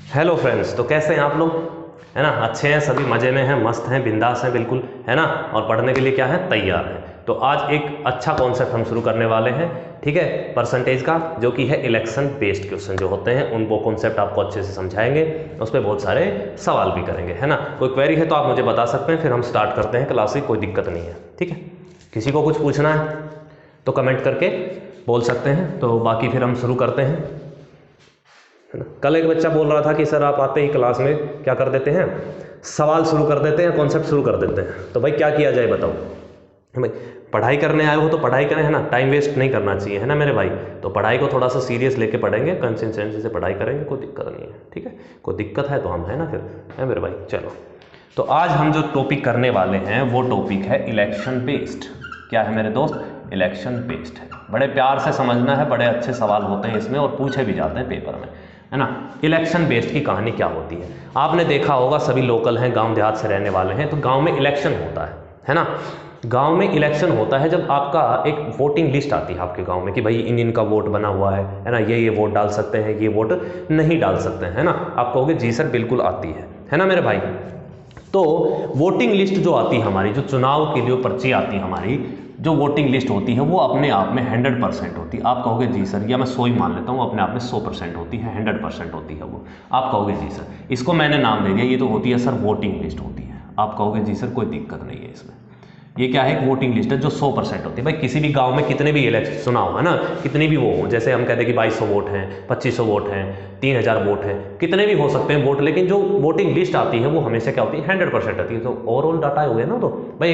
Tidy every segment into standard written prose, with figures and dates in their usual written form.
Hello friends, तो कैसे हैं आप लोग? है ना, अच्छे हैं, सभी मज़े में हैं, मस्त हैं, बिंदास हैं बिल्कुल, है ना। और पढ़ने के लिए क्या है, तैयार हैं। तो आज एक अच्छा कॉन्सेप्ट हम शुरू करने वाले हैं, ठीक है, परसेंटेज का, जो कि है इलेक्शन बेस्ड क्वेश्चन जो होते हैं, उन वो कॉन्सेप्ट आपको अच्छे से समझाएंगे, उस पर बहुत सारे सवाल भी करेंगे, है ना। कोई क्वेरी है तो आप मुझे बता सकते हैं, फिर हम स्टार्ट करते हैं क्लास की, कोई दिक्कत नहीं है, ठीक है। किसी को कुछ पूछना है तो कमेंट करके बोल सकते हैं, तो बाकी फिर हम शुरू करते हैं, है ना। कल एक बच्चा बोल रहा था कि सर आप आते ही क्लास में क्या कर देते हैं, सवाल शुरू कर देते हैं, कॉन्सेप्ट शुरू कर देते हैं। तो भाई क्या किया जाए बताओ भाई। पढ़ाई करने आए हो तो पढ़ाई करें, है ना, टाइम वेस्ट नहीं करना चाहिए, है ना मेरे भाई। तो पढ़ाई को थोड़ा सा सीरियस लेके पढ़ेंगे, कंसिस्टेंसी से पढ़ाई करेंगे, कोई दिक्कत नहीं है, ठीक है। कोई दिक्कत है तो हम है ना फिर, है मेरे भाई। चलो, तो आज हम जो टॉपिक करने वाले हैं वो टॉपिक है इलेक्शन बेस्ड। क्या है मेरे दोस्त? इलेक्शन बेस्ड है। बड़े प्यार से समझना है, बड़े अच्छे सवाल होते हैं इसमें और पूछे भी जाते हैं पेपर में, है ना। इलेक्शन बेस्ड की कहानी क्या होती है, आपने देखा होगा, सभी लोकल हैं, गांव देहात से रहने वाले हैं, तो गांव में इलेक्शन होता है ना। गांव में इलेक्शन होता है जब आपका एक वोटिंग लिस्ट आती है आपके गांव में कि भाई इन इनका वोट बना हुआ है ना, ये वोट डाल सकते हैं, ये वोट नहीं डाल सकते हैं, है ना। आप कहोगे जी सर बिल्कुल आती है ना मेरे भाई। तो वोटिंग लिस्ट जो आती है हमारी, जो चुनाव के लिए पर्ची आती है हमारी, जो वोटिंग लिस्ट होती है वो अपने आप में 100% होती है। आप कहोगे जी सर, या मैं 100 ही मान लेता हूँ, अपने आप में 100% होती है, 100% होती है वो। आप कहोगे जी सर, इसको मैंने नाम दे दिया, ये तो होती है सर वोटिंग लिस्ट होती है। आप कहोगे जी सर कोई दिक्कत नहीं है इसमें, ये क्या है, एक वोटिंग लिस्ट है जो 100% होती है। भाई किसी भी गांव में कितने भी इलेक्शन चुनाव हो, है ना, कितने भी वो हो, जैसे हम कहते हैं कि 2200 वोट हैं, 2500 वोट हैं, 3000 वोट हैं, कितने भी हो सकते हैं वोट, लेकिन जो वोटिंग लिस्ट आती है वो हमेशा क्या होती है, 100% आती है। तो ओवरऑल डाटा हो गया ना, तो भाई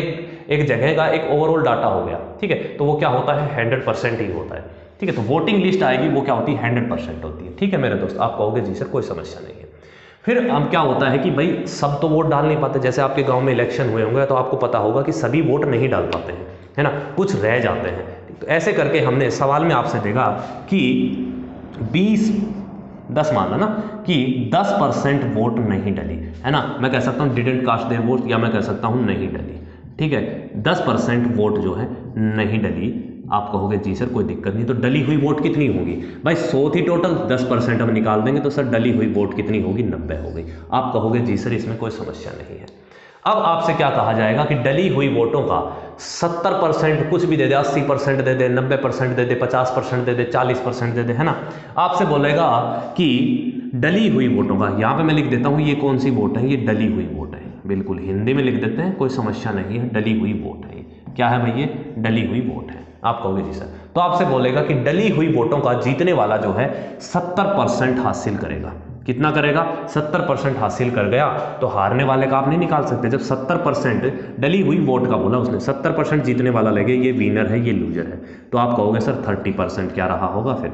एक जगह का एक ओवरऑल डाटा हो गया, ठीक है। तो वो क्या होता है, 100% ही होता है, ठीक है। तो वोटिंग लिस्ट आएगी वो क्या होती है, 100% होती है, ठीक है मेरे दोस्त। आप कहोगे जी सर कोई समस्या नहीं है। फिर अब क्या होता है कि भाई सब तो वोट डाल नहीं पाते, जैसे आपके गांव में इलेक्शन हुए होंगे तो आपको पता होगा कि सभी वोट नहीं डाल पाते हैं, है ना, कुछ रह जाते हैं। तो ऐसे करके हमने सवाल में आपसे देखा कि 10 मान लो ना कि 10% वोट नहीं डली, है ना। मैं कह सकता हूँ डिडेंट कास्ट देयर वोट, या मैं कह सकता हूँ नहीं डली, ठीक है। 10% वोट जो है नहीं डली। आप कहोगे जी सर कोई दिक्कत नहीं, तो डली हुई वोट कितनी होगी भाई, 100 थी टोटल, 10% हम निकाल देंगे तो सर डली हुई वोट कितनी होगी, 90 हो गई। आप कहोगे जी सर इसमें कोई समस्या नहीं है। अब आपसे क्या कहा जाएगा कि डली हुई वोटों का 70%, कुछ भी दे दे, 80% दे दे, 90% दे दे, 50% दे दे, 40% दे दे, है ना। आपसे बोलेगा कि डली हुई वोटों का, यहाँ पे मैं लिख देता हूँ ये कौन सी वोट है, ये डली हुई वोट है, बिल्कुल हिंदी में लिख देते हैं, कोई समस्या नहीं है, डली हुई वोट है। क्या है भाई, ये डली हुई वोट है। आप कहोगे जी सर, तो आपसे बोलेगा कि डली हुई वोटों का जीतने वाला जो है 70% हासिल करेगा। कितना करेगा, 70% हासिल कर गया, तो हारने वाले का आप नहीं निकाल सकते। जब 70% डली हुई वोट का बोला उसने, 70% जीतने वाला लगे, ये विनर है, ये लूजर है। तो आप कहोगे सर 30% क्या रहा होगा, फिर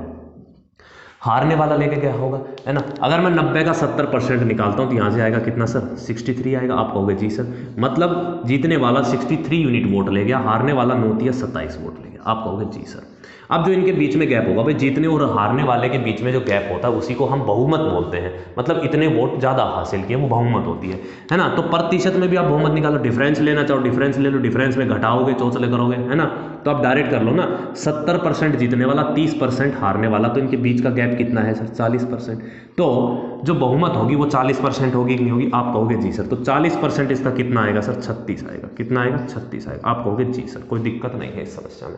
हारने वाला लेके गया होगा, है ना। अगर मैं 90 का 70% निकालता हूँ तो यहाँ से आएगा कितना सर, 63 आएगा। आप कहोगे जी सर, मतलब जीतने वाला 63 यूनिट वोट ले गया, हारने वाला 27 वोट ले गया। आप कहोगे जी सर। अब जो इनके बीच में गैप होगा, भाई जीतने और हारने वाले के बीच में जो गैप होता है उसी को हम बहुमत बोलते हैं। मतलब इतने वोट ज़्यादा हासिल किए, वो बहुमत होती है ना। तो प्रतिशत में भी आप बहुमत निकालो, डिफरेंस लेना चाहो डिफरेंस ले लो, डिफरेंस में घटाओगे, चौचले करोगे, है ना। तो आप डायरेक्ट कर लो ना, 70% जीतने वाला, 30% हारने वाला, तो इनके बीच का गैप कितना है सर, 40%। तो जो बहुमत होगी वो 40% होगी कि नहीं होगी, आप कहोगे जी सर। तो 40% इसका कितना आएगा सर, 36 आएगा। कितना आएगा, 36 आएगा। आप कहोगे जी सर कोई दिक्कत नहीं है इस समस्या में,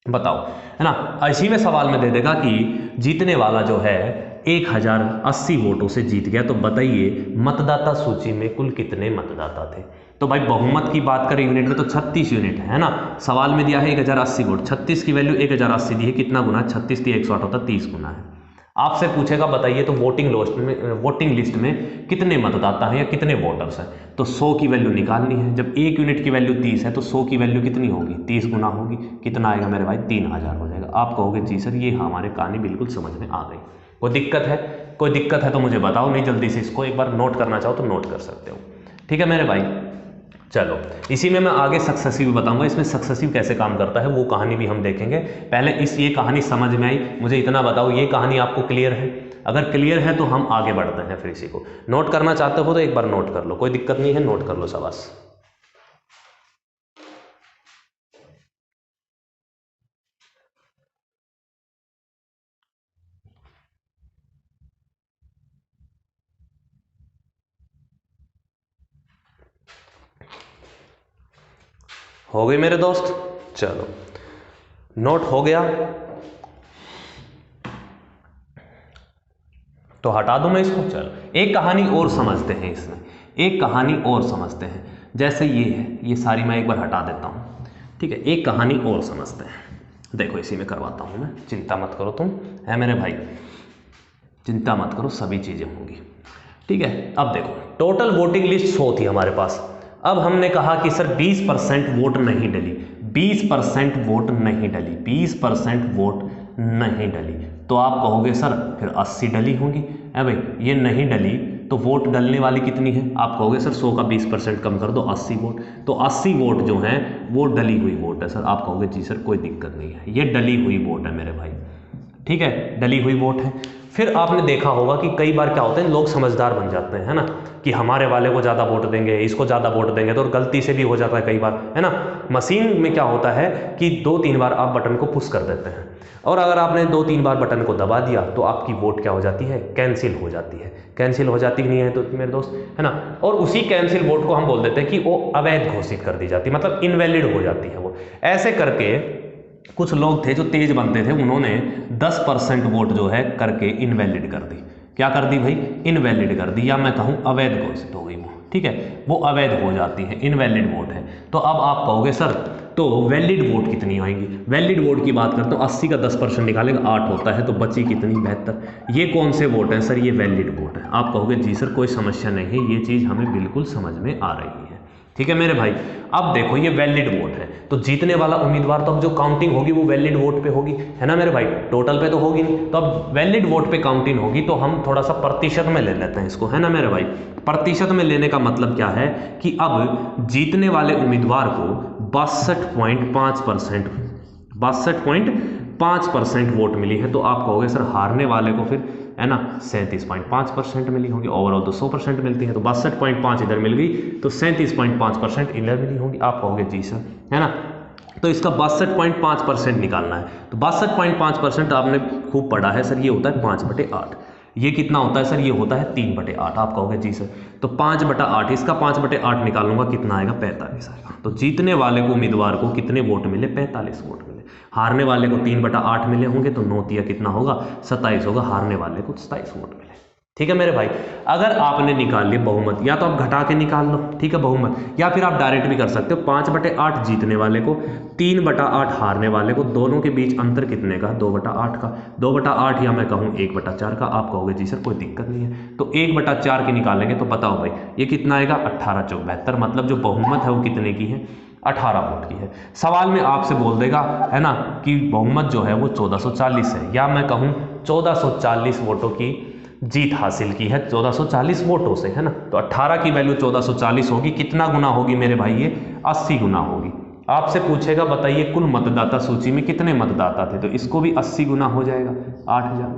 बताओ, है ना। इसी में सवाल में दे देगा कि जीतने वाला जो है 1080 वोटों से जीत गया, तो बताइए मतदाता सूची में कुल कितने मतदाता थे। तो भाई बहुमत की बात करें यूनिट में तो 36 यूनिट है ना। सवाल में दिया है 1080 वोट, 36 की वैल्यू 1080 दी है, कितना गुना है, 36 थी 108 होता, 30 गुना है। आपसे पूछेगा बताइए तो वोटिंग लिस्ट में कितने मतदाता हैं या कितने वोटर्स हैं। तो 100 की वैल्यू निकालनी है, जब एक यूनिट की वैल्यू 30 है तो 100 की वैल्यू कितनी होगी, 30 गुना होगी। कितना आएगा मेरे भाई, 3000 हो जाएगा। आप कहोगे जी सर ये हमारे कहानी बिल्कुल समझ में आ गई। कोई दिक्कत है, कोई दिक्कत है तो मुझे बताओ, नहीं जल्दी से इसको एक बार नोट करना चाहो तो नोट कर सकते हो, ठीक है मेरे भाई। चलो, इसी में मैं आगे सक्सेसिव बताऊंगा, इसमें सक्सेसिव कैसे काम करता है वो कहानी भी हम देखेंगे। पहले ये कहानी समझ में आई, मुझे इतना बताओ ये कहानी आपको क्लियर है। अगर क्लियर है तो हम आगे बढ़ते हैं, फिर इसी को नोट करना चाहते हो तो एक बार नोट कर लो, कोई दिक्कत नहीं है, नोट कर लो, शाबाश। हो गई मेरे दोस्त? चलो नोट हो गया तो हटा दूं मैं इसको। चलो एक कहानी और समझते हैं, इसमें एक कहानी और समझते हैं। जैसे ये है, ये सारी मैं एक बार हटा देता हूँ, ठीक है। एक कहानी और समझते हैं। देखो इसी में करवाता हूँ मैं, चिंता मत करो तुम, है मेरे भाई, चिंता मत करो, सभी चीज़ें होंगी, ठीक है। अब देखो टोटल वोटिंग लिस्ट 100 थी हमारे पास। अब हमने कहा कि सर 20% वोट नहीं डली, 20% वोट नहीं डली, 20% वोट नहीं डली, तो आप कहोगे सर फिर 80 डली होंगी। है भाई, ये नहीं डली तो वोट डलने वाली कितनी है? आप कहोगे सर 100 का 20% कम कर दो, 80 वोट, तो 80 वोट जो हैं वो डली हुई वोट है सर। आप कहोगे जी सर कोई दिक्कत नहीं है, ये डली हुई वोट है मेरे भाई, ठीक है, डली हुई वोट है। फिर आपने देखा होगा कि कई बार क्या होता है, लोग समझदार बन जाते हैं, है ना, कि हमारे वाले को ज़्यादा वोट देंगे, इसको ज़्यादा वोट देंगे, तो गलती से भी हो जाता है कई बार, है ना। मशीन में क्या होता है कि 2-3 बार आप बटन को पुश कर देते हैं, और अगर आपने 2-3 बार बटन को दबा दिया तो आपकी वोट क्या हो जाती है? कैंसिल हो जाती है। कैंसिल हो जाती नहीं है तो मेरे दोस्त, है ना, और उसी कैंसिल वोट को हम बोल देते हैं कि वो अवैध घोषित कर दी जाती है, मतलब इनवैलिड हो जाती है वो। ऐसे करके कुछ लोग थे जो तेज बनते थे, उन्होंने 10% वोट जो है करके इनवैलिड कर दी। क्या कर दी भाई? इनवैलिड कर दी, या मैं कहूँ अवैध घोषित हो गई वो, ठीक है, वो अवैध हो जाती है, इनवैलिड वोट है। तो अब आप कहोगे सर तो वैलिड वोट कितनी आएंगी? वैलिड वोट की बात करता हूँ, 80 का 10% निकालेगा 8 होता है, तो बची कितनी? 72। ये कौन से वोट हैं सर? ये वैलिड वोट है। आप कहोगे जी सर कोई समस्या नहीं है, ये चीज़ हमें बिल्कुल समझ में आ रही है, ठीक है मेरे भाई। अब देखो ये वैलिड वोट है, तो जीतने वाला उम्मीदवार, तो अब जो काउंटिंग होगी वो वैलिड वोट पे होगी, है ना मेरे भाई, टोटल पे तो होगी नहीं। तो अब वैलिड वोट पे काउंटिंग होगी, तो हम थोड़ा सा प्रतिशत में ले लेते हैं इसको, है ना मेरे भाई। प्रतिशत में लेने का मतलब क्या है कि अब जीतने वाले उम्मीदवार को 62.5% 62.5% वोट मिली है, तो आप कहोगे सर हारने वाले को फिर, है ना, 37.5% मिली होंगी। ओवरऑल तो 100% मिलती है, तो 62.5 इधर मिल गई, तो 37.5% इधर मिली होंगी। आप कहोगे जी सर, है ना, तो इसका 62.5% निकालना है। तो 62.5% आपने खूब पढ़ा है सर, ये होता है 5/8। ये कितना होता है सर? ये होता है 3/8। आप कहोगे जी सर, तो 5/8, इसका 5/8 निकालूंगा, कितना आएगा? 45 आएगा। तो जीतने वाले को उम्मीदवार को कितने वोट मिले? 45 वोट मिले। हारने वाले को 3/8 मिले होंगे, तो 9 तिया कितना होगा? 27 होगा। हारने वाले को 27 वोट मिले, ठीक है मेरे भाई। अगर आपने निकाल लिया बहुमत, या तो आप घटा के निकाल लो, ठीक है, बहुमत, या फिर आप डायरेक्ट भी कर सकते हो। 5/8 जीतने वाले को, 3/8 हारने वाले को, दोनों के बीच अंतर कितने का? 2/8 का। 2/8 या मैं कहूँ 1/4 का। आप कहोगे जी सर कोई दिक्कत नहीं है, तो 1/4 के निकालेंगे, तो बताओ भाई ये कितना आएगा? 18 चौक 72। मतलब जो बहुमत है वो कितने की है? 18 वोट की है। सवाल में आपसे बोल देगा, है ना, कि बहुमत जो है वो 1440 है, या मैं कहूँ 1440 वोटों की जीत हासिल की है, 1440 वोटों से, है ना। तो 18 की वैल्यू 1440 होगी। कितना गुना होगी मेरे भाई? ये 80 गुना होगी। आपसे पूछेगा बताइए कुल मतदाता सूची में कितने मतदाता थे, तो इसको भी 80 गुना हो जाएगा, 8000।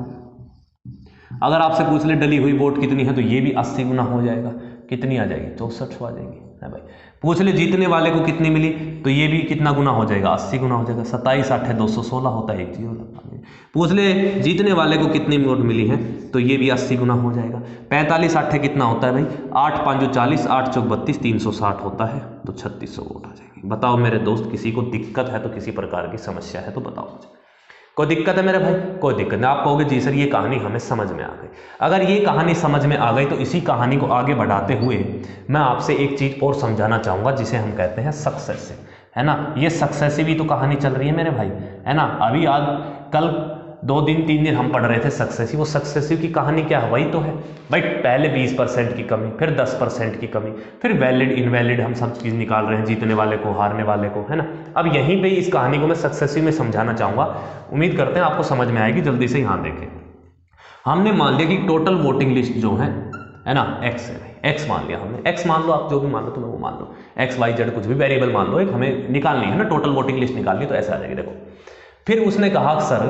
अगर आपसे पूछ ले डली हुई वोट कितनी है, तो ये भी 80 गुना हो जाएगा। कितनी आ जाएगी? 64 आ जाएगी, है भाई। पूछ ले जीतने वाले को कितनी मिली, तो ये भी कितना गुना हो जाएगा? 80 गुना हो जाएगा। 27 8 है 216 होता है, एक जीरो लगा। पूछ ले जीतने वाले को कितनी वोट मिली है, तो ये भी 80 गुना हो जाएगा। 45 8 है कितना होता है भाई? 8 5 40, 8 चौक 32, 360 होता है, तो 3600 वोट आ जाएगी। बताओ मेरे दोस्त, किसी को दिक्कत है तो, किसी प्रकार की समस्या है तो बताओ मुझे। कोई दिक्कत है मेरे भाई? कोई दिक्कत नहीं। आप कहोगे जी सर ये कहानी हमें समझ में आ गई। अगर ये कहानी समझ में आ गई तो इसी कहानी को आगे बढ़ाते हुए मैं आपसे एक चीज़ और समझाना चाहूँगा, जिसे हम कहते हैं सक्सेसिव, है ना। ये सक्सेसिव ही तो कहानी चल रही है मेरे भाई, है ना। अभी आज कल 2 दिन 3 दिन हम पढ़ रहे थे सक्सेसिव। वो सक्सेसिव की कहानी क्या है? वही तो है भाई। पहले 20% की कमी, फिर 10% की कमी, फिर वैलिड इनवैलिड, हम सब चीज़ निकाल रहे हैं, जीतने वाले को, हारने वाले को, है ना। अब यहीं पे इस कहानी को मैं सक्सेसिव में समझाना चाहूँगा। उम्मीद करते हैं आपको समझ में आएगी। जल्दी से यहाँ देखें। हमने मान लिया कि टोटल वोटिंग लिस्ट जो है ना, एक्स है। एक्स मान लिया हमने, एक्स मान लो, आप जो भी मान लो, तुम्हें वो मान लो, एक्स वाई जेड कुछ भी वेरिएबल मान लो, एक हमें निकालनी है ना, टोटल वोटिंग लिस्ट निकालनी, तो ऐसे आ जाएगी। देखो, फिर उसने कहा सर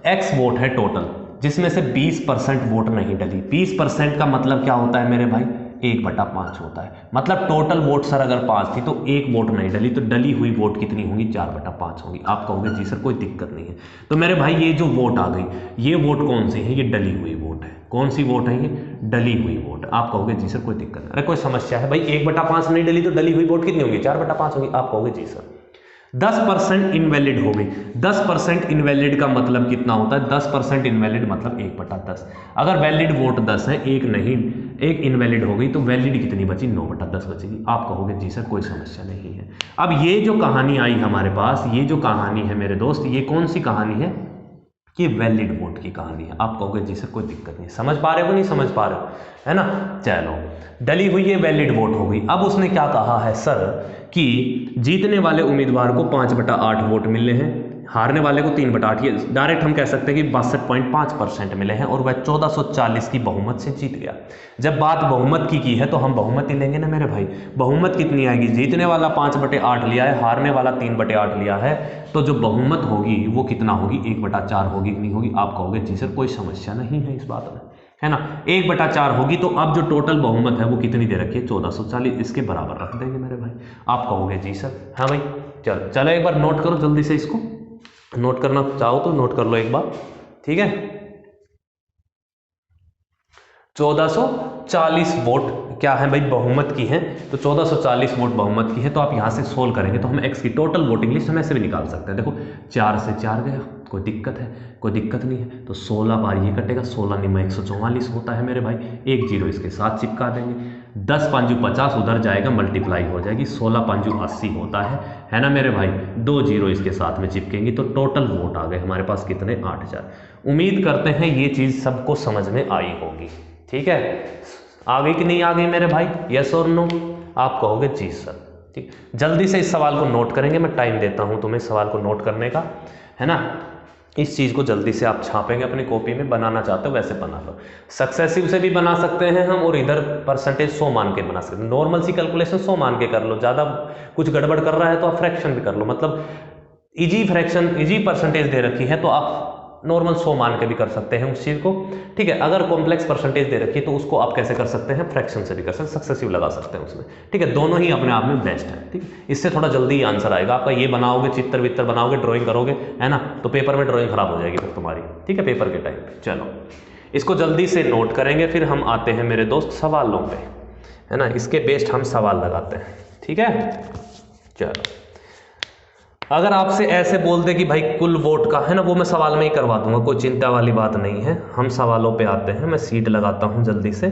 एक्स वोट है टोटल, जिसमें से 20% वोट नहीं डली। 20% का मतलब क्या होता है मेरे भाई? 1/5 होता है। मतलब टोटल वोट सर अगर 5 थी तो 1 वोट नहीं डली, तो डली हुई वोट कितनी होंगी? 4/5 होंगी। आप कहोगे जी सर कोई दिक्कत नहीं है। तो मेरे भाई ये जो वोट आ गई, ये वोट कौन सी है? ये डली हुई वोट है। कौन सी वोट है? ये डली हुई वोट। आप कहोगे जी सर कोई दिक्कत नहीं। अरे कोई समस्या है भाई? 1/5 नहीं डली तो डली हुई वोट कितनी होगी? 4/5 होगी। आप कहोगे जी सर 10% इनवैलिड हो गई। 10% इनवैलिड का मतलब कितना होता है? 10% इनवैलिड मतलब 1/10। अगर वैलिड वोट 10 है, एक इनवैलिड हो गई, तो वैलिड कितनी बची? 9/10 बचेगी। आप कहोगे जी सर कोई समस्या नहीं है। अब ये जो कहानी आई हमारे पास, ये जो कहानी है मेरे दोस्त, ये कौन सी कहानी है? ये वैलिड वोट की कहानी है। आप कहोगे जी सर कोई दिक्कत नहीं, समझ पा रहे हो? नहीं समझ पा रहे हो, है ना? चलो, डली हुई ये वैलिड वोट हो गई। अब उसने क्या कहा है सर कि जीतने वाले उम्मीदवार को 5/8 वोट मिले हैं, हारने वाले को 3/8। ये डायरेक्ट हम कह सकते हैं कि 62.5% मिले हैं और वह 1440 की बहुमत से जीत गया। जब बात बहुमत की है तो हम बहुमत ही लेंगे ना मेरे भाई। बहुमत कितनी आएगी? जीतने वाला 5/8 लिया है, हारने वाला 3/8 लिया है, तो जो बहुमत होगी वो कितना होगी? 1/4 होगी कि नहीं होगी? आप कहोगे जी सर कोई समस्या नहीं है इस बात में, है ना? 1/4 होगी। तो अब जो टोटल बहुमत है वो कितनी दे रखी है? 1440। इसके बराबर रख देंगे मेरे भाई। आप कहोगे जी सर हाँ भाई। चलो चलो एक बार नोट करो जल्दी से, इसको नोट करना चाहो तो नोट कर लो एक बार, ठीक है? 1440 वोट क्या है भाई? बहुमत की है। तो 1440 वोट बहुमत की है। तो आप यहां से सोल्व करेंगे तो हम एक्स की टोटल वोटिंग लिस्ट हम ऐसे भी निकाल सकते हैं। देखो 4 से 4 गया, कोई दिक्कत है? कोई दिक्कत नहीं है। तो 16 बार ये कटेगा, 16 निम्न 144 होता है मेरे भाई। एक जीरो इसके साथ चिपका देंगे। 10 5 50 उधर जाएगा, मल्टीप्लाई हो जाएगी। 16 5 80 होता है ना मेरे भाई। 2 जीरो इसके साथ में चिपकेंगे तो टोटल वोट आ गए हमारे पास कितने? 8000। उम्मीद करते हैं ये चीज़ सबको समझ में आई होगी, ठीक है? आ गई कि नहीं आ गई मेरे भाई? यस और नो? आप कहोगे जी सर। ठीक, जल्दी से इस सवाल को नोट करेंगे। मैं टाइम देता हूं तुम्हें सवाल को नोट करने का, है ना? इस चीज़ को जल्दी से आप छापेंगे अपनी कॉपी में। बनाना चाहते हो वैसे बना लो। सक्सेसिव से भी बना सकते हैं हम, और इधर परसेंटेज 100 मान के बना सकते हैं। नॉर्मल सी कैलकुलेशन 100 मान के कर लो। ज़्यादा कुछ गड़बड़ कर रहा है तो आप फ्रैक्शन भी कर लो। मतलब इजी फ्रैक्शन, इजी परसेंटेज दे रखी है तो आप नॉर्मल 100 मान के भी कर सकते हैं उस चीज़ को, ठीक है? अगर कॉम्प्लेक्स परसेंटेज दे रखी है तो उसको आप कैसे कर सकते हैं? फ्रैक्शन से भी कर सकते हैं, सक्सेसिव लगा सकते हैं उसमें, ठीक है? दोनों ही अपने आप में बेस्ट है, ठीक है? इससे थोड़ा जल्दी आंसर आएगा आपका। ये बनाओगे, चित्र वित्र बनाओगे, ड्राइंग करोगे, है ना, तो पेपर में ड्राइंग खराब हो जाएगी फिर तुम्हारी, ठीक है, पेपर के टाइम पे। चलो इसको जल्दी से नोट करेंगे, फिर हम आते हैं मेरे दोस्त सवालों पे, है ना? इसके बेस्ड हम सवाल लगाते हैं, ठीक है? चलो, अगर आपसे ऐसे बोल दे कि भाई कुल वोट का, है ना, वो मैं सवाल में ही करवा दूंगा, कोई चिंता वाली बात नहीं है। हम सवालों पे आते हैं। मैं सीट लगाता हूं जल्दी से,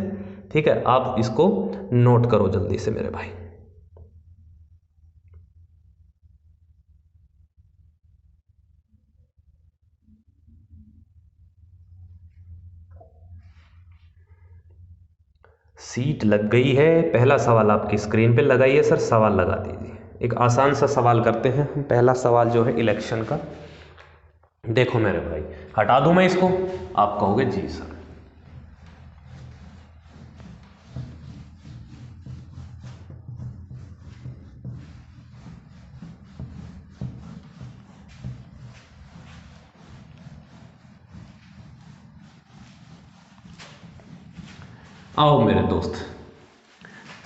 ठीक है? आप इसको नोट करो जल्दी से मेरे भाई। सीट लग गई है। पहला सवाल आपकी स्क्रीन पे लगाइए सर, सवाल लगा दीजिए। एक आसान सा सवाल करते हैं। पहला सवाल जो है इलेक्शन का। देखो मेरे भाई, हटा दूं मैं इसको? आप कहोगे जी सर। आओ मेरे दोस्त,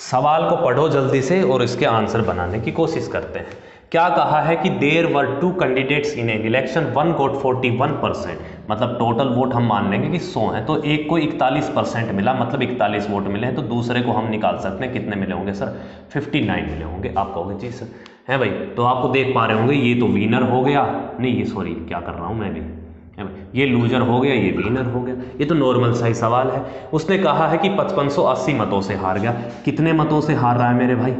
सवाल को पढ़ो जल्दी से और इसके आंसर बनाने की कोशिश करते हैं। क्या कहा है कि there were 2 candidates in an election, one got 41%, मतलब टोटल वोट हम मान लेंगे कि 100 है, तो एक को 41% मिला, मतलब 41 वोट मिले हैं। तो दूसरे को हम निकाल सकते हैं, कितने मिले होंगे सर? 59 मिले होंगे। आप कहोगे जी सर, है भाई। तो आपको देख पा रहे होंगे, ये तो विनर हो गया, नहीं ये सॉरी क्या कर रहा हूँ मैं भी, ये लूजर हो गया, ये विनर हो गया। ये तो नॉर्मल सा ही सवाल है। उसने कहा है कि 5580 मतों से हार गया। कितने मतों से हार रहा है मेरे भाई?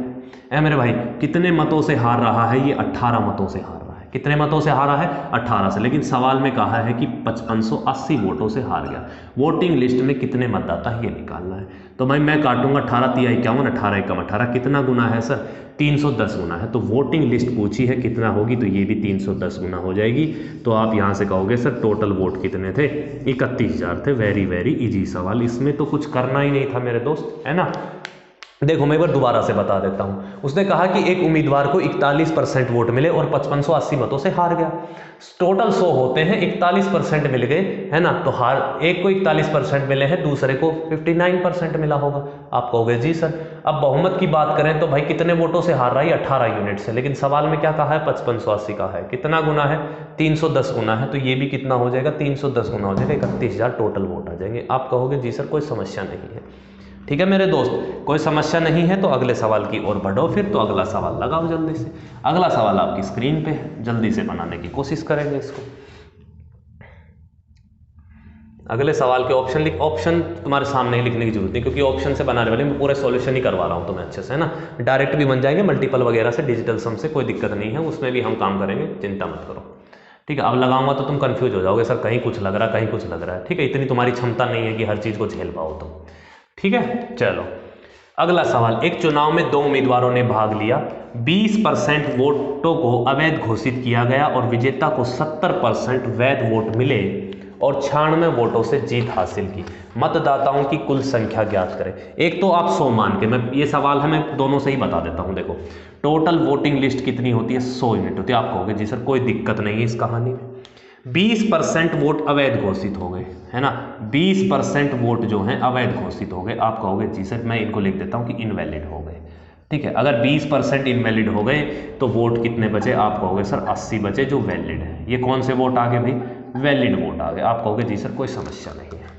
मेरे भाई कितने मतों से हार रहा है? ये 18 मतों से हार रहा है। कितने मतों से हारा है? 18 से। लेकिन सवाल में कहा है कि 5580 वोटों से हार गया। वोटिंग लिस्ट में कितने मतदाता है ये निकालना है। तो भाई मैं काटूंगा 18 3 51, 18 1 18, कितना गुना है सर? 310 गुना है। तो वोटिंग लिस्ट पूछी है कितना होगी, तो ये भी 310 गुना हो जाएगी। तो आप यहाँ से कहोगे सर टोटल वोट कितने थे? 31,000 थे। वेरी वेरी इजी सवाल, इसमें तो कुछ करना ही नहीं था मेरे दोस्त, है ना? देखो मैं एक बार दोबारा से बता देता हूं। उसने कहा कि एक उम्मीदवार को 41% वोट मिले और 5580 मतों से हार गया। टोटल 100 होते हैं, 41% मिल गए, है ना? तो हार, एक को 41% मिले हैं, दूसरे को 59% मिला होगा। आप कहोगे जी सर। अब बहुमत की बात करें तो भाई कितने वोटों से हार रहा है? 18 यूनिट से। लेकिन सवाल में क्या कहा है? 5580 का है। कितना गुना है? 310 गुना है। तो ये भी कितना हो जाएगा? 310 गुना हो जाएगा। 31,000 टोटल वोट आ जाएंगे। आप कहोगे जी सर कोई समस्या नहीं है। ठीक है मेरे दोस्त, कोई समस्या नहीं है तो अगले सवाल की ओर बढ़ो फिर। तो अगला सवाल लगाओ जल्दी से। अगला सवाल आपकी स्क्रीन पे है, जल्दी से बनाने की कोशिश करेंगे इसको। अगले सवाल के ऑप्शन तुम्हारे सामने ही लिखने की जरूरत नहीं, क्योंकि ऑप्शन से बनाने वाले मैं पूरे सॉल्यूशन ही करवा रहा हूँ तुम्हें अच्छे से, है ना। डायरेक्ट भी बन जाएंगे, मल्टीपल वगैरह से, डिजिटल सम से कोई दिक्कत नहीं है, उसमें भी हम काम करेंगे, चिंता मत करो। ठीक है, अब लगाऊंगा तो तुम कंफ्यूज हो जाओगे, सर कहीं कुछ लग रहा है कहीं कुछ लग रहा है। ठीक है, इतनी तुम्हारी क्षमता नहीं है कि हर चीज़ को झेल पाओ तुम। ठीक है, चलो अगला सवाल। एक चुनाव में 2 उम्मीदवारों ने भाग लिया, 20% वोटों को अवैध घोषित किया गया और विजेता को 70% वैध वोट मिले और 96 वोटों से जीत हासिल की। मतदाताओं की कुल संख्या ज्ञात करें। एक तो आप 100 मान के, मैं ये सवाल है मैं दोनों से ही बता देता हूं। देखो टोटल वोटिंग लिस्ट कितनी होती है, 100 यूनिट होती है। आप कहोगे जी सर कोई दिक्कत नहीं है इस कहानी में, 20% वोट अवैध घोषित हो गए, है ना। 20% वोट जो हैं अवैध घोषित हो गए। आप कहोगे जी सर मैं इनको लिख देता हूं कि इनवैलिड हो गए। ठीक है, अगर 20% इनवैलिड हो गए तो वोट कितने बचे, आप कहोगे सर 80 बचे जो वैलिड है। ये कौन से वोट आ गए भाई, वैलिड वोट आ गए। आप कहोगे जी सर कोई समस्या नहीं है।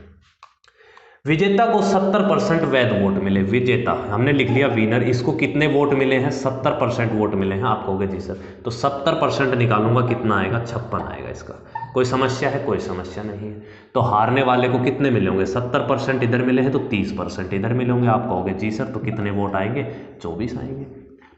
विजेता को 70% वैध वोट मिले। विजेता हमने लिख लिया विनर, इसको कितने वोट मिले हैं, 70% वोट मिले हैं। आप कहोगे जी सर तो 70% निकालूंगा कितना आएगा, 56 आएगा। इसका कोई समस्या है, कोई समस्या नहीं है। तो हारने वाले को कितने मिले होंगे, 70% इधर मिले हैं तो 30% इधर मिले होंगे। आप कहोगे जी सर तो कितने वोट आएंगे, 24 आएंगे।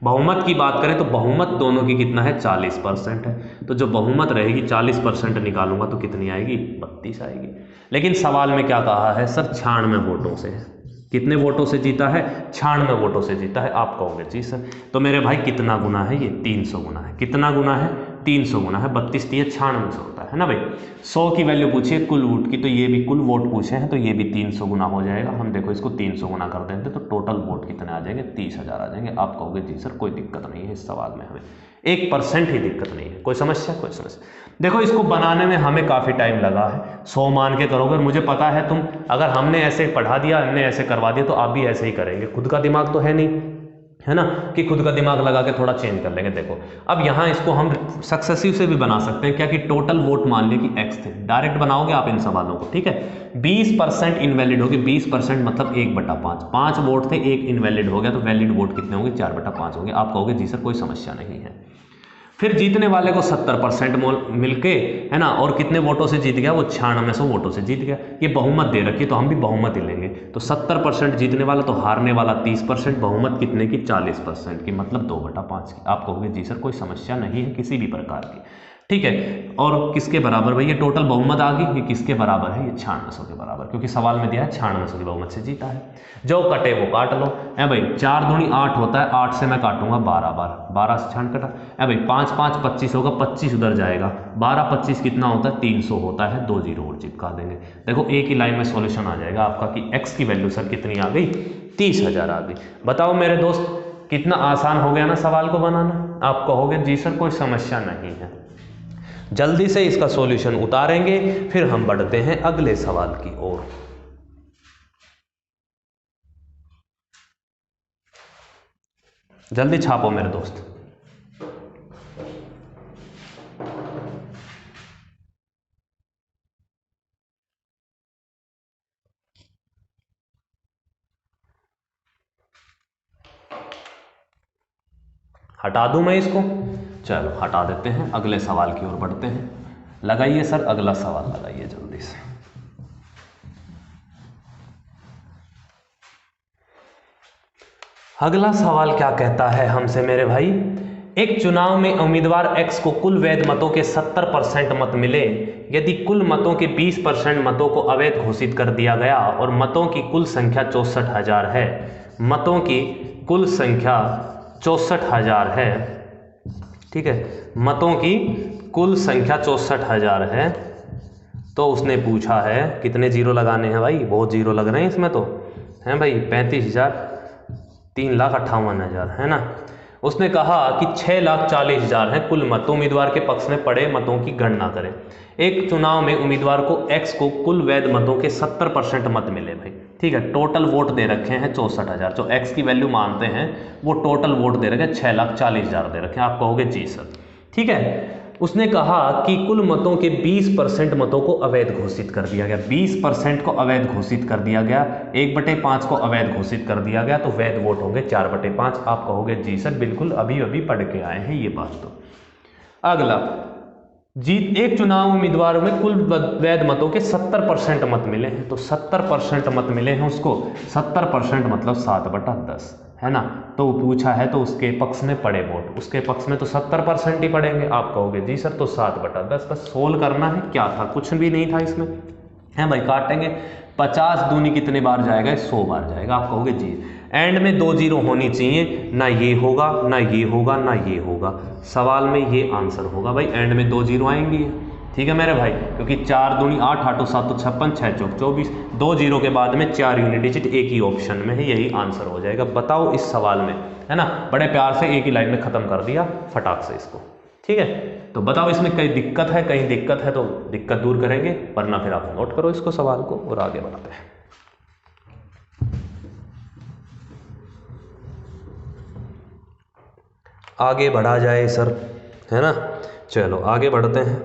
बहुमत की बात करें तो बहुमत दोनों की कितना है, 40% है। तो जो बहुमत रहेगी 40% निकालूंगा तो कितनी आएगी, 32 आएगी। लेकिन सवाल में क्या कहा है सर, 96 वोटों से है। कितने वोटों से जीता है, 96 वोटों से जीता है। आप कहोगे जी सर तो मेरे भाई कितना गुना है, ये 300 गुना है। कितना गुना है, 300 गुना है। 32 3 96 से होता है ना भाई। 100 की वैल्यू पूछिए कुल वोट की, तो ये भी कुल वोट पूछे हैं तो ये भी 300 गुना हो जाएगा। हम देखो इसको 300 गुना कर देते तो टोटल वोट कितने आ जाएंगे, 30,000 आ जाएंगे। आप कहोगे जी सर कोई दिक्कत नहीं है इस सवाल में, हमें 1% ही दिक्कत नहीं है। कोई समस्या, कोई समस्या। देखो इसको बनाने में हमें काफ़ी टाइम लगा है, 100 मान के करोगे। मुझे पता है तुम, अगर हमने ऐसे पढ़ा दिया, हमने ऐसे करवा दिया तो आप भी ऐसे ही करेंगे। खुद का दिमाग तो है नहीं, है ना, कि खुद का दिमाग लगा के थोड़ा चेंज कर लेंगे। देखो अब यहाँ इसको हम सक्सेसिव से भी बना सकते हैं। क्या कि टोटल वोट मान लिया कि x थे, डायरेक्ट बनाओगे आप इन सवालों को। ठीक है, 20% इनवैलिड हो गए, 20% मतलब 1/5, 5 वोट थे, 1 इनवैलिड हो गया तो वैलिड वोट कितने होंगे, 4/5 होंगे। आप कहोगे जी सर कोई समस्या नहीं है। फिर जीतने वाले को 70% मिलके, है ना, और कितने वोटों से जीत गया, वो 96 वोटों से जीत गया। ये बहुमत दे रखी तो हम भी बहुमत ही लेंगे। तो 70% जीतने वाला तो हारने वाला 30%, बहुमत कितने की, 40% की, मतलब 2/5 की। आप कहोगे जी सर कोई समस्या नहीं है किसी भी प्रकार की। ठीक है, और किसके बराबर भाई, ये टोटल बहुमत आ गई, ये किसके बराबर है, ये 96 के बराबर, क्योंकि सवाल में दिया है 96 की बहुमत से जीता है। जो कटे वो काट लो। है भाई 4 दूनी 8 होता है, 8 से मैं काटूंगा 12 बार, 12 से 6 कटा। है भाई 5 5 25 होगा, 25 उधर जाएगा, 12 25 कितना होता है, 300 होता है। 2 जीरो और चिपका देंगे। देखो एक ही लाइन में सॉल्यूशन आ जाएगा आपका कि एक्स की वैल्यू सर कितनी आ गई, 30,000 आ गई। बताओ मेरे दोस्त कितना आसान हो गया ना सवाल को बनाना। आप कहोगे जी सर कोई समस्या नहीं है। जल्दी से इसका सॉल्यूशन उतारेंगे, फिर हम बढ़ते हैं अगले सवाल की ओर। जल्दी छापो मेरे दोस्त। हटा दूं मैं इसको, चलो हटा देते हैं, अगले सवाल की ओर बढ़ते हैं। लगाइए सर अगला सवाल, लगाइए जल्दी से। अगला सवाल क्या कहता है हमसे मेरे भाई, एक चुनाव में उम्मीदवार X को कुल वैध मतों के 70% मत मिले यदि कुल मतों के 20% मतों को अवैध घोषित कर दिया गया और मतों की कुल संख्या 64,000 है। मतों की कुल संख्या 64,000 है। ठीक है, मतों की कुल संख्या 64,000 है। तो उसने पूछा है कितने जीरो लगाने हैं भाई, बहुत जीरो लग रहे हैं इसमें तो, हैं भाई 35,000, 3,58,000, है ना। उसने कहा कि 6,40,000 है कुल मत, उम्मीदवार के पक्ष में पड़े मतों की गणना करें। एक चुनाव में उम्मीदवार को X को कुल वैध मतों के 70% मत मिले भाई। ठीक है, टोटल वोट दे रखे हैं 64,000, जो X की वैल्यू मानते हैं वो टोटल वोट दे रखे हैं 6,40,000 दे रखे हैं। आप कहोगे जी सर, ठीक है। उसने कहा कि कुल मतों के 20% मतों को अवैध घोषित कर दिया गया, 20% को अवैध घोषित कर दिया गया, 1/5 को अवैध घोषित कर दिया गया, तो वैध वोट होंगे 4/5। आप कहोगे जी सर बिल्कुल अभी अभी पढ़ के आए हैं ये बात। तो अगला, जीत एक चुनाव उम्मीदवार में कुल वैध मतों के 70% मत मिले हैं, तो 70% मत मिले हैं उसको, 70% मतलब 7/10 है ना। तो पूछा है तो उसके पक्ष में पड़े वोट, उसके पक्ष में तो 70% ही पड़ेंगे। आप कहोगे जी सर तो 7/10, बस सोल्व करना है, क्या था, कुछ भी नहीं था इसमें, है भाई। काटेंगे, 50 दूनी कितने बार जाएगा, 100 बार जाएगा। आप कहोगे जी एंड में 2 जीरो होनी चाहिए, ना ये होगा ना ये होगा ना ये होगा, सवाल में ये आंसर होगा भाई, एंड में 2 जीरो आएंगी, ठीक है मेरे भाई, क्योंकि 4 दूनी 8, 8 7 56, 6 चौक 24, 2 जीरो के बाद में 4 यूनिट डिजिट एक ही ऑप्शन में है, यही आंसर हो जाएगा। बताओ इस सवाल में, है ना, बड़े प्यार से एक ही लाइन में खत्म कर दिया फटाक से इसको, ठीक है। तो बताओ इसमें कहीं दिक्कत है, कहीं दिक्कत है तो दिक्कत दूर करेंगे, वरना फिर आप नोट करो इसको सवाल को और आगे बढ़ाते हैं। आगे बढ़ा जाए सर, है ना, चलो आगे बढ़ते हैं।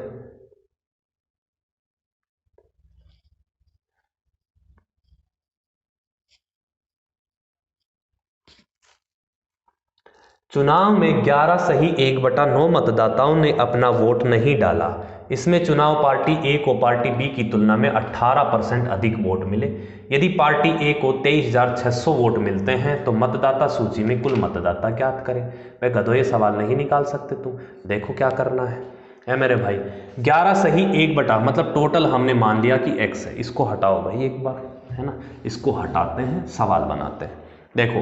चुनाव में 11 सही 1/9 मतदाताओं ने अपना वोट नहीं डाला। इसमें चुनाव पार्टी ए को पार्टी बी की तुलना में 18% अधिक वोट मिले। यदि पार्टी ए को 23,600 वोट मिलते हैं तो मतदाता सूची में कुल मतदाता ज्ञात करें। भाई गधो ये सवाल नहीं निकाल सकते तुम, देखो क्या करना है मेरे भाई। 11 सही 1/, मतलब टोटल हमने मान लिया कि x है, इसको हटाओ भाई एक बार, है ना, इसको हटाते हैं, सवाल बनाते हैं। देखो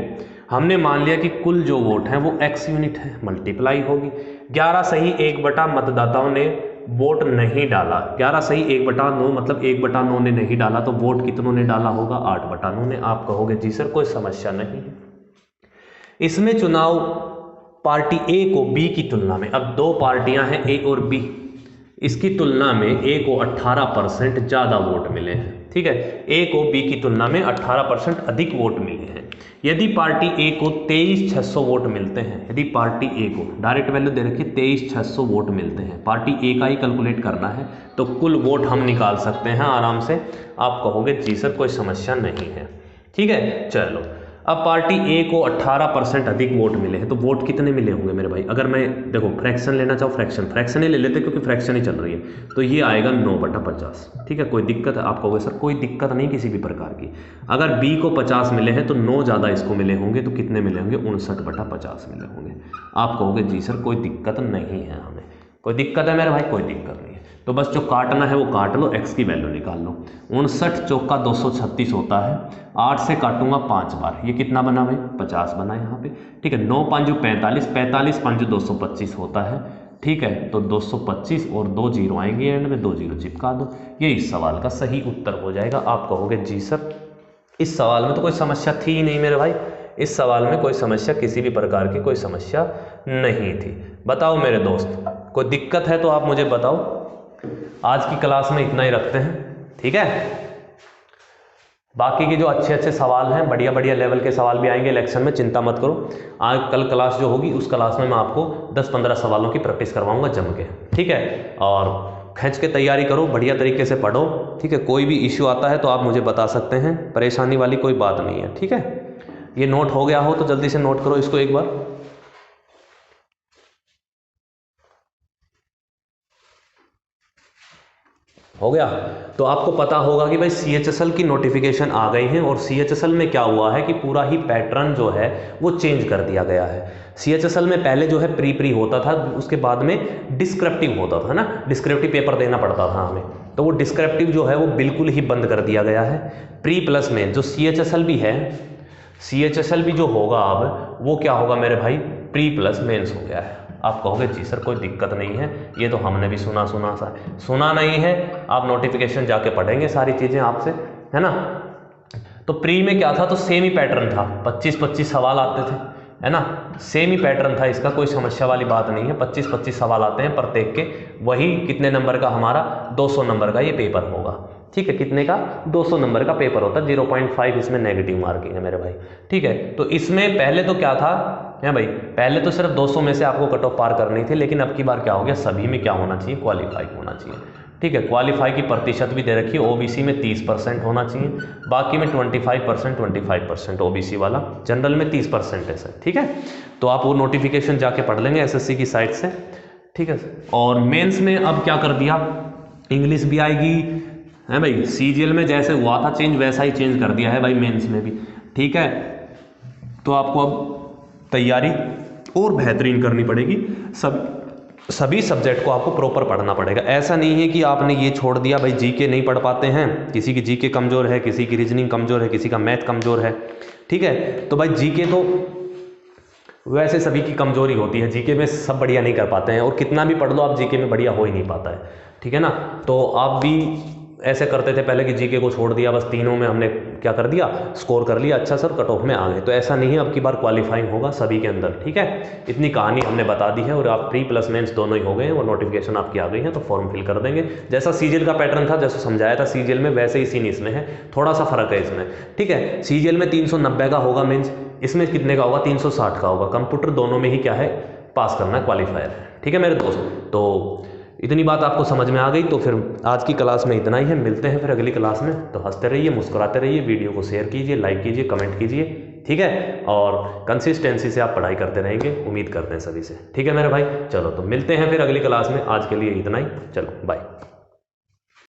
हमने मान लिया कि कुल जो वोट हैं वो x यूनिट है, मल्टीप्लाई होगी। 11 सही 1/, मतदाताओं ने वोट नहीं डाला, 11 सही 1/9 मतलब 1/9 ने नहीं डाला, तो वोट कितनों ने डाला होगा, 8/9 ने। आप कहोगे जी सर कोई समस्या नहीं है। इसमें चुनाव पार्टी ए को बी की तुलना में, अब 2 पार्टियां हैं ए और बी, इसकी तुलना में ए को 18% ज़्यादा वोट मिले हैं, ठीक है, ए को बी की तुलना में 18% अधिक वोट मिले हैं। यदि पार्टी ए को 23,600 वोट मिलते हैं, यदि पार्टी ए को डायरेक्ट वैल्यू दे रखी 23,600 वोट मिलते हैं, पार्टी ए का ही कैलकुलेट करना है, तो कुल वोट हम निकाल सकते हैं आराम से। आप कहोगे जी सर कोई समस्या नहीं है, ठीक है। चलो अब पार्टी ए को 18% अधिक वोट मिले हैं, तो वोट कितने मिले होंगे मेरे भाई। अगर मैं देखो फ्रैक्शन लेना चाहूँ, फ्रैक्शन ही ले लेते क्योंकि फ्रैक्शन ही चल रही है, तो ये आएगा 9/50, ठीक है। कोई दिक्कत है, आप कहोगे सर कोई दिक्कत नहीं किसी भी प्रकार की। अगर बी को 50 मिले हैं तो 9 ज़्यादा इसको मिले होंगे, तो कितने मिले होंगे, 59/50 मिले होंगे। आप कहोगे जी सर कोई दिक्कत नहीं है हमें, कोई दिक्कत है मेरे भाई, कोई दिक्कत नहीं है। तो बस जो काटना है वो काट लो, x की वैल्यू निकाल लो। 59 चौका 236 होता है, 8 से काटूंगा 5 बार, ये कितना बना भाई, 50 बना यहाँ पे, ठीक है। 9 5 45, 45 5 225 होता है, ठीक है। तो 225 और 2 जीरो आएंगे एंड में, 2 जीरो चिपका दो, ये इस सवाल का सही उत्तर हो जाएगा। आप कहोगे जी सर इस सवाल में तो कोई समस्या थी ही नहीं मेरे भाई, इस सवाल में कोई समस्या, किसी भी प्रकार की कोई समस्या नहीं थी। बताओ मेरे दोस्त कोई दिक्कत है तो आप मुझे बताओ। आज की क्लास में इतना ही रखते हैं, ठीक है। बाकी के जो अच्छे अच्छे सवाल हैं, बढ़िया बढ़िया लेवल के सवाल भी आएंगे इलेक्शन में, चिंता मत करो। आज कल क्लास जो होगी उस क्लास में मैं आपको 10-15 सवालों की प्रैक्टिस करवाऊंगा जम के, ठीक है। और खींच के तैयारी करो, बढ़िया तरीके से पढ़ो, ठीक है। कोई भी इश्यू आता है तो आप मुझे बता सकते हैं, परेशानी वाली कोई बात नहीं है, ठीक है। ये नोट हो गया हो तो जल्दी से नोट करो इसको एक बार। हो गया। तो आपको पता होगा कि भाई CHSL की नोटिफिकेशन आ गई है, और CHSL में क्या हुआ है कि पूरा ही पैटर्न जो है वो चेंज कर दिया गया है। CHSL में पहले जो है प्री होता था, उसके बाद में डिस्क्रिप्टिव होता था ना, डिस्क्रिप्टिव पेपर देना पड़ता था हमें, तो वो डिस्क्रिप्टिव जो है वो बिल्कुल ही बंद कर दिया गया है। प्री प्लस में जो CHSL भी है, CHSL भी जो होगा अब वो क्या होगा मेरे भाई, प्री प्लस मेंस हो गया है। आप कहोगे जी सर कोई दिक्कत नहीं है, ये तो हमने भी सुना नहीं है, आप नोटिफिकेशन जाके पढ़ेंगे सारी चीज़ें आपसे, है ना। तो प्री में क्या था, तो सेम ही पैटर्न था, 25-25 सवाल आते थे, है ना, सेम ही पैटर्न था इसका, कोई समस्या वाली बात नहीं है। 25-25 सवाल आते हैं प्रत्येक के, वही कितने नंबर का, हमारा 200 नंबर का ये पेपर होगा, ठीक है। कितने का, 200 नंबर का पेपर होता है, 0.5 इसमें नेगेटिव मार्किंग है मेरे भाई, ठीक है। तो इसमें पहले तो क्या था, है भाई। पहले तो सिर्फ 200 में से आपको कट ऑफ पार करनी थी, लेकिन अब की बार क्या हो गया, सभी में क्या होना चाहिए, क्वालिफाई होना चाहिए। ठीक है, क्वालिफाई की प्रतिशत भी दे रखी है, ओबीसी में 30% होना चाहिए, बाकी में 25% ओबीसी वाला, जनरल में 30% है सर। ठीक है, तो आप वो नोटिफिकेशन जाके पढ़ लेंगे एसएससी की साइट से। ठीक है, और मेंस में अब क्या कर दिया, इंग्लिश भी आएगी, है भाई। सीजीएल में जैसे हुआ था चेंज वैसा ही चेंज कर दिया है भाई मेंस में भी। ठीक है, तो आपको अब तैयारी और बेहतरीन करनी पड़ेगी, सभी सब्जेक्ट को आपको प्रॉपर पढ़ना पड़ेगा। ऐसा नहीं है कि आपने ये छोड़ दिया भाई, जीके नहीं पढ़ पाते हैं, किसी की जीके कमज़ोर है, किसी की रीजनिंग कमज़ोर है, किसी का मैथ कमज़ोर है। ठीक है, तो भाई जीके तो वैसे सभी की कमज़ोरी होती है, जीके में सब बढ़िया नहीं कर पाते हैं, और कितना भी पढ़ लो आप जीके में बढ़िया हो ही नहीं पाता है। ठीक है ना, तो आप भी ऐसे करते थे पहले कि जीके को छोड़ दिया, बस तीनों में हमने क्या कर दिया, स्कोर कर लिया, अच्छा सर कट ऑफ में आ गए। तो ऐसा नहीं है, अब की बार क्वालिफाइंग होगा सभी के अंदर। ठीक है, इतनी कहानी हमने बता दी है, और आप प्री प्लस मेंस दोनों ही हो गए हैं, और नोटिफिकेशन आपकी आ गई है, तो फॉर्म फिल कर देंगे। जैसा सीजीएल का पैटर्न था, जैसा समझाया था सीजीएल में, वैसे ही सीन इसमें है, थोड़ा सा फर्क है इसमें। ठीक है, सीजीएल में 390 का होगा मेंस, इसमें कितने का होगा, 360 का होगा। कंप्यूटर दोनों में ही क्या है, पास करना है, क्वालिफायर है। ठीक है मेरे दोस्त, तो इतनी बात आपको समझ में आ गई, तो फिर आज की क्लास में इतना ही है। मिलते हैं फिर अगली क्लास में। तो हंसते रहिए, मुस्कुराते रहिए, वीडियो को शेयर कीजिए, लाइक कीजिए, कमेंट कीजिए। ठीक है, और कंसिस्टेंसी से आप पढ़ाई करते रहेंगे, उम्मीद करते हैं सभी से। ठीक है मेरे भाई, चलो तो मिलते हैं फिर अगली क्लास में। आज के लिए इतना ही, चलो बाय।